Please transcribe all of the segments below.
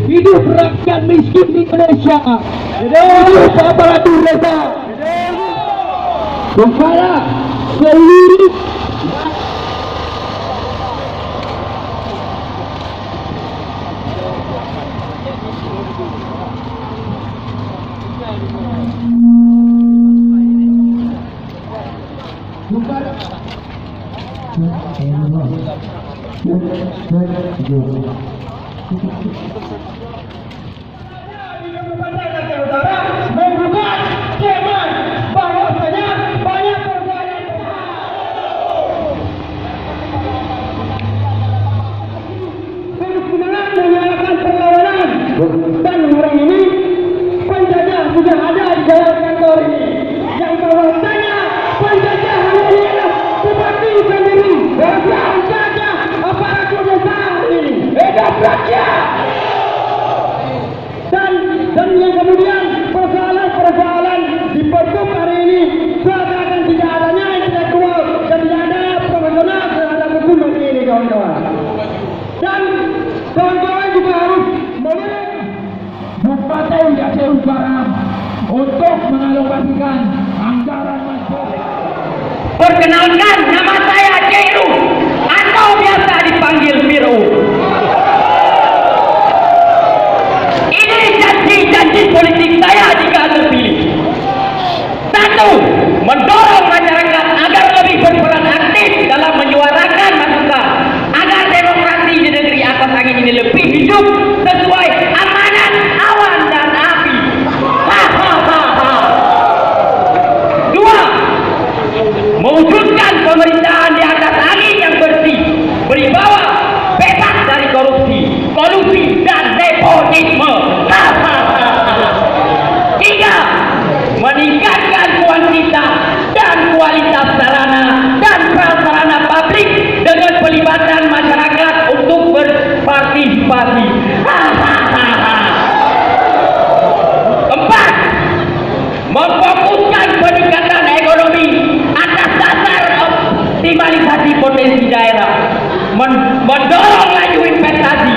Hidup rakyat miskin di Indonesia. Hidup aparatur desa. Kepada seluruh membuka cemas bahwasanya banyak persoalan terus menyalakan perlawanan dan hari ini penjajah sudah ada di dalam kantor ini yang bahwasanya penjajah ini adalah seperti sendiri penjajah aparatur desa ini hidup rakyat. Dan yang kemudian persoalan di Pergub hari ini seakan tidak adanya intelektual dan tidak ada profesional terhadap hukum ini kawan-kawan. Dan kawan-kawan juga harus melihat Bupati Aceh Utara untuk mengalokasikan anggaran masyarakat. Perkenalkan, nama saya Jairu atau biasa dipanggil Miru. Janji politik saya jika terpilih. 1. Mendorong masyarakat agar lebih berperan aktif dalam menyuarakan masukan agar demokrasi di negeri atas angin ini lebih hidup sesuai amanat awan dan api. 2. Mewujudkan pemerintahan di atas angin yang bersih, berwibawa, bebas dari korupsi, kolusi dan nepotisme. 3. Meningkatkan kuantitas dan kualitas sarana dan prasarana publik dengan pelibatan masyarakat untuk berpartisipasi. 4. Memfokuskan peningkatan ekonomi atas dasar optimalisasi potensi daerah, mendorong laju investasi,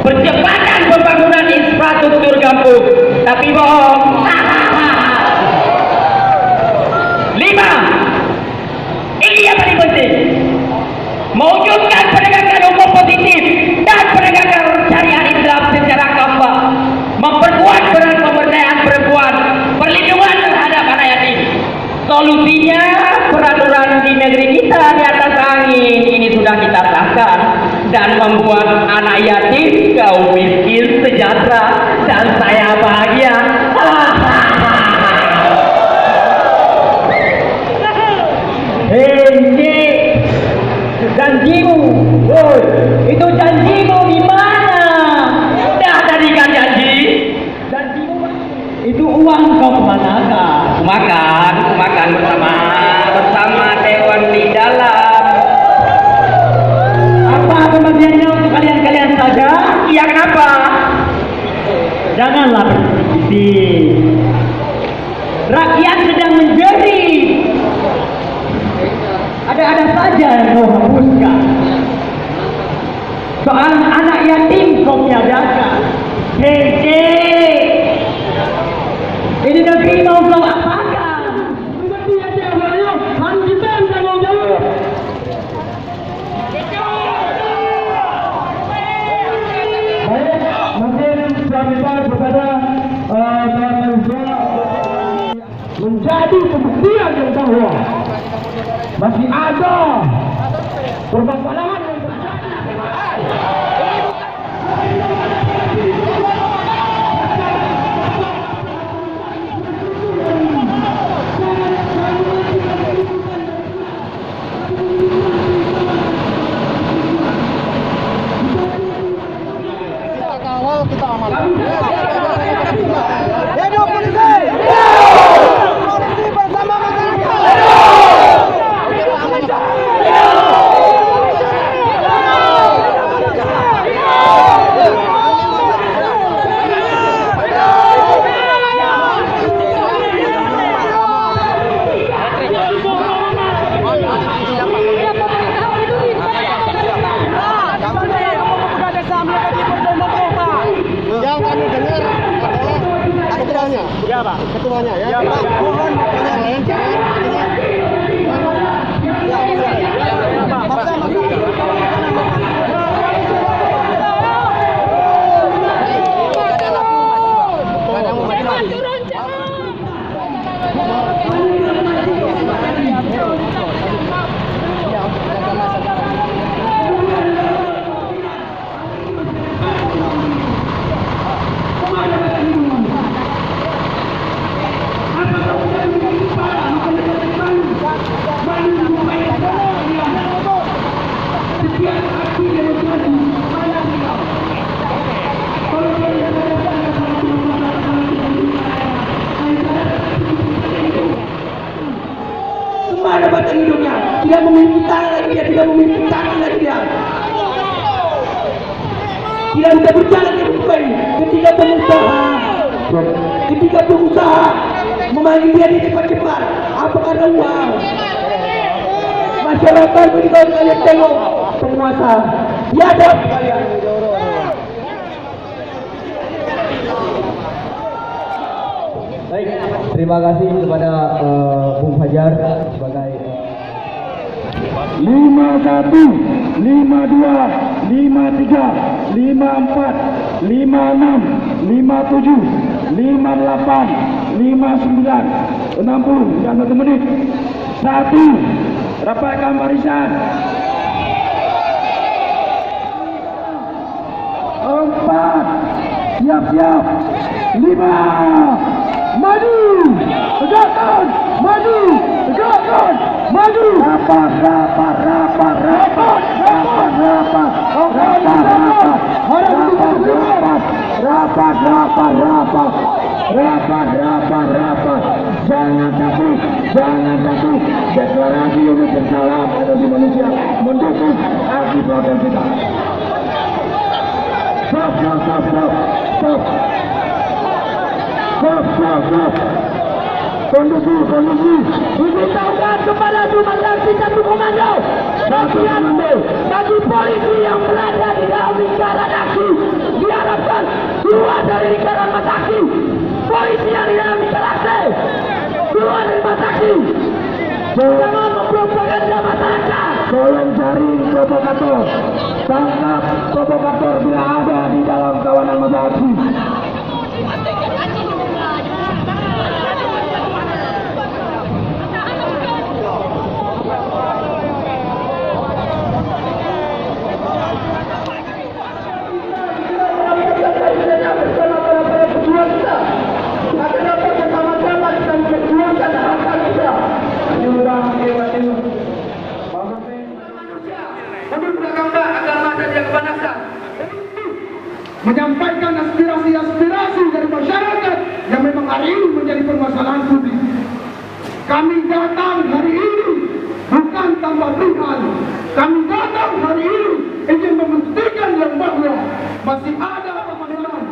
percepatan pembangunan infrastruktur kampung. Tapi bohong. 5. Ini yang paling penting, mewujudkan penegakan hukum positif dan penegakan syariat Islam secara kompak, memperkuat peran pemberdayaan perempuan, perlindungan terhadap anak yatim. Solusinya peraturan di negeri kita di atas angin ini sudah kita sahkan dan membuat anak yatim, kaum miskin sejahtera dan saya bahagia. Hei, janjimu, itu janjimu di mana? Dah tadikan janji. Janjimu itu uang kau kemanakan? Makan bersama Dewan di dalam. Apa pembagiannya untuk kalian saja? Iya, kenapa? Janganlah bersedih. Rakyat sedang menjerit. Ada saja yang kau hapuskan. Soal anak yatim kau tiadakan. Hei, ini negeri mau kau apakan? Seperti aja ayo, harus kita yang tanggung jawab. baik, mungkin saya minta kepada menjadi pembuktian yang bahwa masih ada perbakalan yang terjadi. Kita kawal, kita amankan. Hidup polisi! Polisi bersama masyarakat! Pak? Ketuanya ya. Pak, mohon yang lain jangan. Kemana batang hidungnya? Tidak memiliki tangan lagi dia, tidak memiliki kaki lagi dia. Tidak bisa berjalan dengan baik. Ketika pengusaha memanggil dia di cepat-cepat, apa karena uang? Masyarakat ketika kalian tengok penguasa, biadab kalian. Baik, terima kasih kepada Bung Fajar sebagai 51, 52, 53, 54, 56, 57, 58, 59, 60 dan 1 menit. 1. Rapatkan barisan. 4. Siap-siap. 5. Maju, tegakkan, maju, tegakkan, maju. Rapat, rapat, rapat, rapat, rapat, rapat, rapat, rapat, rapat, rapat, rapat, rapat, rapat, rapat. Jangan takut, jangan takut. Deklarasi unit bersalah energi manusia mendukung aksi protes kita. Stop, stop, stop, stop, stop. Stop. Kondisi. Diberitahukan kepada Komandan Satu Komando bagi polisi yang berada di dalam lingkaran aksi diharapkan keluar dari lingkaran masa aksi. Polisi yang di dalam lingkaran aksi keluar dari masa aksi. Jangan mempropaganda masyarakat. Tolong cari provokator. Tangkap provokator bila ada di dalam kawanan masa aksi. Menyampaikan aspirasi-aspirasi dari masyarakat yang memang hari ini menjadi permasalahan publik. Kami datang hari ini bukan tanpa Tuhan. Kami datang hari ini ingin membuktikan yang bahwa masih ada permasalahan.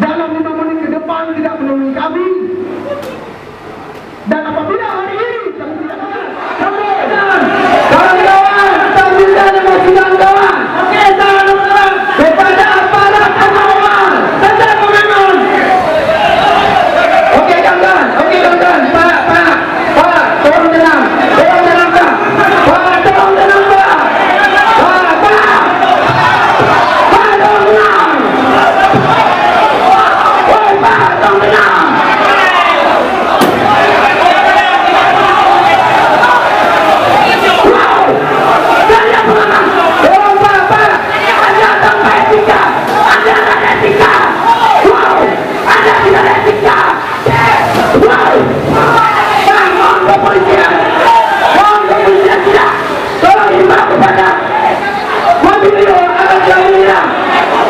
Dalam 5 menit ke depan tidak menemui kami. Dan apabila hari ini kami tidak kawan-kawan, sambilnya masih kawan. Oke, kawan-kawan. Kepada para pengawal, tentang komitmen. Oke, kawan-kawan. Pak, tolong tenang, Pak. Pak, tolong tenang, Pak.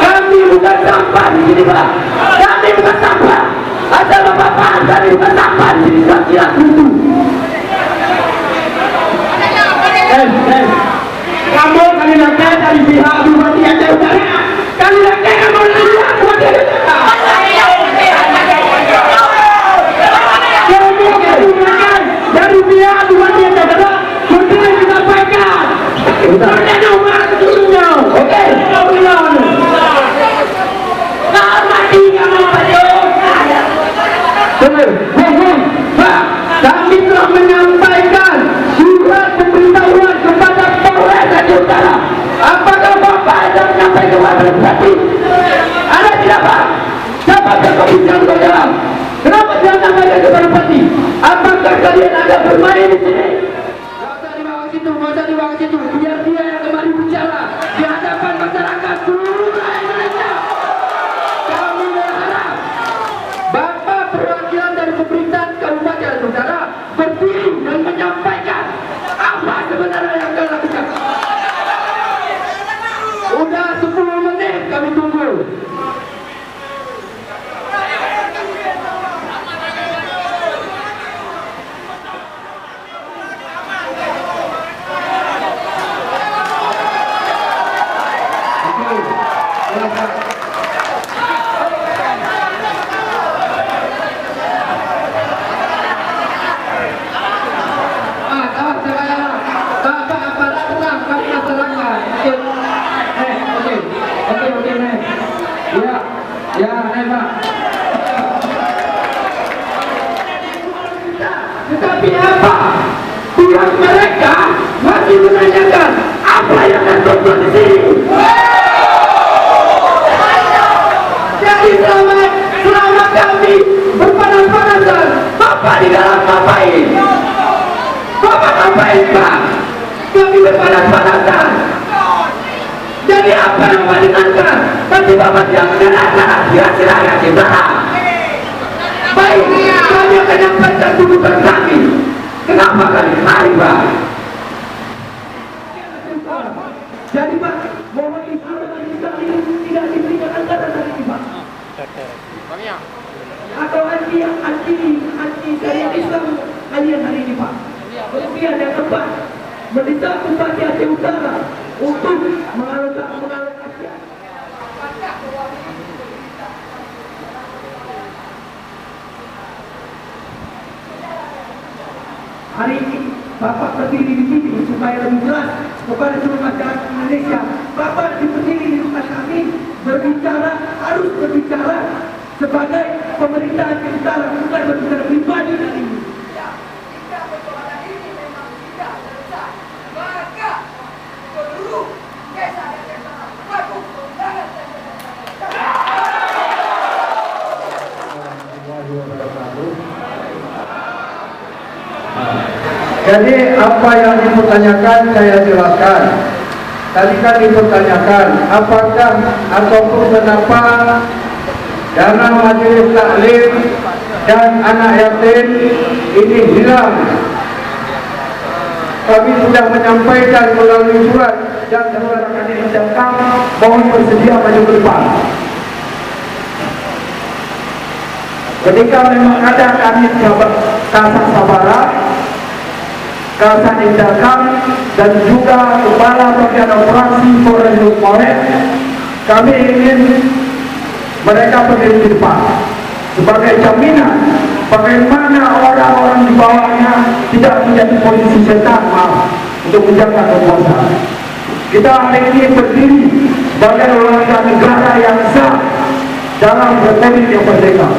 Kami bukan sampah di sini, Pak. Kami bukan sampah. Ada bapak-bapak dari bukan sampah di sini. Tidak dulu. Kamu kali nanti dari pihak Bupati Aceh Utara. Kali nanti kamu lihat Bupati Aceh Utara. Dari pihak Bupati Aceh Utara sudah disampaikan. Sudah nomor ketujuhnya. Oke. Kalau mati kamu baju. kemana hati? Anda tidak paham? Siapa yang kau bincang saudara? Kenapa jangan ada kepada pati? Apakah kalian ada bermain di sini? Gak usah dibawa situ, gak usah dibawa situ. Biar dia yang kembali bicara di hadapan masyarakat seluruh rakyat Indonesia. Kami berharap Bapak perwakilan dari pemerintahan Kabupaten Saudara berdiri dan menyampaikan apa sebenarnya yang kalian lakukan. Udah 10 menit kami tunggu. Tetapi apa? Pihak mereka masih menanyakan apa yang terjadi di sini. Jadi selama kami berpanas-panasan, Bapak di dalam ngapain? Bapak ngapain, Pak? Kami berpanas-panasan. Jadi apa yang Bapak dengarkan? Tapi Bapak tidak mendengarkan aspirasi rakyat di belakang. Baik, kami akan menyampaikan tuntutan kami. Kenapa kali kemari, Pak? Jadi Pak, mohon disampaikan kami tidak diberikan anggaran hari ini, Pak. Atau anti syariat Islam kalian hari ini, Pak. Kemudian yang keempat, mendesak Bupati Aceh Utara untuk mengalokasi. Hari ini Bapak berdiri di sini supaya lebih jelas kepada seluruh masyarakat Indonesia. Bapak berdiri di rumah kami harus berbicara sebagai pemerintahan yang utara, bukan berbicara pribadi dari ini. Jika persoalan ini memang tidak selesai, maka seluruh desa dan desa melakukan undangan. Jadi apa yang dipertanyakan saya jelaskan. Tadi kan dipertanyakan apakah ataupun kenapa dana majelis taklim dan anak yatim ini hilang. Kami sudah menyampaikan melalui surat dan saudara kami mencatat mohon bersedia maju ke depan. Ketika memang ada kami Kasat Sabara, Kasat Indakam dan juga Kepala Bagian Operasi Polres Polres, kami ingin mereka berdiri di depan sebagai jaminan bagaimana orang-orang di bawahnya tidak menjadi posisi setan, maaf, untuk menjaga kekuasaan. Kita hari ini berdiri sebagai warga negara yang sah dalam republik yang merdeka.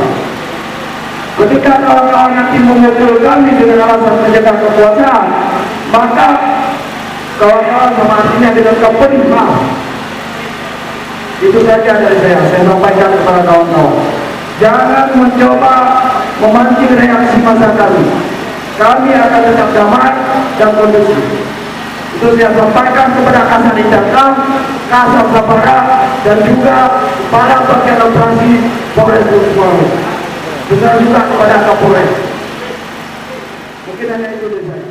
Ketika kawan-kawan nanti memukul kami dengan alasan menjaga kekuasaan, maka kawan-kawan mematinya dengan kepenuh maaf. Itu saja dari saya sampaikan kepada kawan-kawan. Jangan mencoba memancing reaksi massa kami. Kami akan tetap damai dan kondusif. Itu saya sampaikan kepada Kasat Indakam, Kasat Sabara dan juga para bagian operasi Polres Polres. Juga kepada Kapolres. Mungkin hanya itu saja.